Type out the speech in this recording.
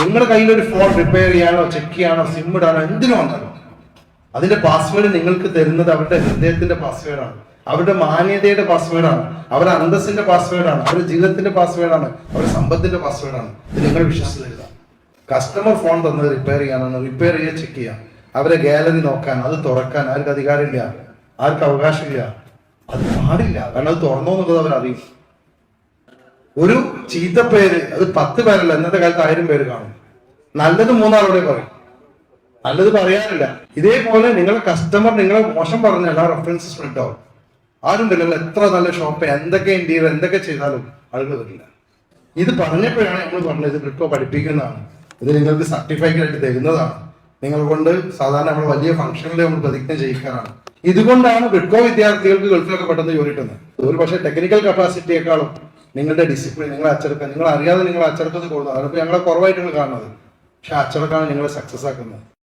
നിങ്ങളുടെ കയ്യിൽ ഒരു ഫോൺ റിപ്പയർ ചെയ്യാനോ ചെക്ക് ചെയ്യാനോ സിം ഇടാനോ എന്തിനും ഉണ്ടല്ലോ, അതിന്റെ പാസ്വേഡ് നിങ്ങൾക്ക് തരുന്നത് അവരുടെ ഹൃദയത്തിന്റെ പാസ്വേഡാണ്, അവരുടെ മാന്യതയുടെ പാസ്വേഡാണ്, അവരുടെ അന്തസ്സിന്റെ പാസ്വേഡാണ്, അവരുടെ ജീവിതത്തിന്റെ പാസ്വേഡാണ്, അവരുടെ സമ്പത്തിന്റെ പാസ്വേഡാണ്. ഇത് നിങ്ങൾ വിശ്വസിച്ചില്ല. കസ്റ്റമർ ഫോൺ തന്നത് റിപ്പയർ ചെയ്യാനാണ്, റിപ്പയർ ചെയ്യാൻ ചെക്ക് ചെയ്യാം, അവരെ ഗാലറി നോക്കാൻ, അത് തുറക്കാൻ ആർക്ക് അധികാരമില്ല, ആർക്ക് അവകാശമില്ല, അത് പാടില്ല. കാരണം അത് തുറന്നോ എന്നുള്ളത് അവരറിയും. ഒരു ചീത്ത പേര് അത് 10 പേരല്ല, ഇന്നത്തെ കാലത്ത് 1000 പേര് കാണും. നല്ലത് 3 ആളോടെ പറയും, നല്ലത് പറയാനില്ല. ഇതേപോലെ നിങ്ങളെ കസ്റ്റമർ നിങ്ങളെ മോശം പറഞ്ഞ എല്ലാ റെഫറൻസ് സ്പ്രെഡ് ആവും. ആരും വരില്ല. എത്ര നല്ല ഷോപ്പ്, എന്തൊക്കെ ഇന്ത്യയിൽ എന്തൊക്കെ ചെയ്താലും ആളുകൾ വരില്ല. ഇത് പറഞ്ഞപ്പോഴാണ് നമ്മൾ പറഞ്ഞത് ഇത് ബ്രിഡ്കോ പഠിപ്പിക്കുന്നതാണ്, ഇത് നിങ്ങൾക്ക് സർട്ടിഫിക്കറ്റ് ആയിട്ട് തരുന്നതാണ്, നിങ്ങൾ കൊണ്ട് സാധാരണ നമ്മൾ വലിയ ഫംഗ്ഷനിൽ നമ്മൾ പ്രതിജ്ഞ ചെയ്യിക്കാനാണ്. ഇതുകൊണ്ടാണ് ബ്രിഡ്കോ വിദ്യാർത്ഥികൾക്ക് ഗൾഫിലൊക്കെ പെട്ടെന്ന് ജോലി കിട്ടുന്നത്. ഒരു പക്ഷേ ടെക്നിക്കൽ കപ്പാസിറ്റിയേക്കാളും നിങ്ങളുടെ ഡിസിപ്ലിൻ, നിങ്ങളെ അച്ചടക്കം, നിങ്ങൾ അറിയാതെ നിങ്ങൾ അച്ചടക്കത്തിൽ കൊടുക്കുന്നത്, അതിപ്പോൾ ഞങ്ങളെ കുറവായിട്ട് നിങ്ങൾ കാണുന്നത്, പക്ഷെ അച്ചടക്കമാണ് നിങ്ങളെ സക്സസ് ആക്കുന്നത്.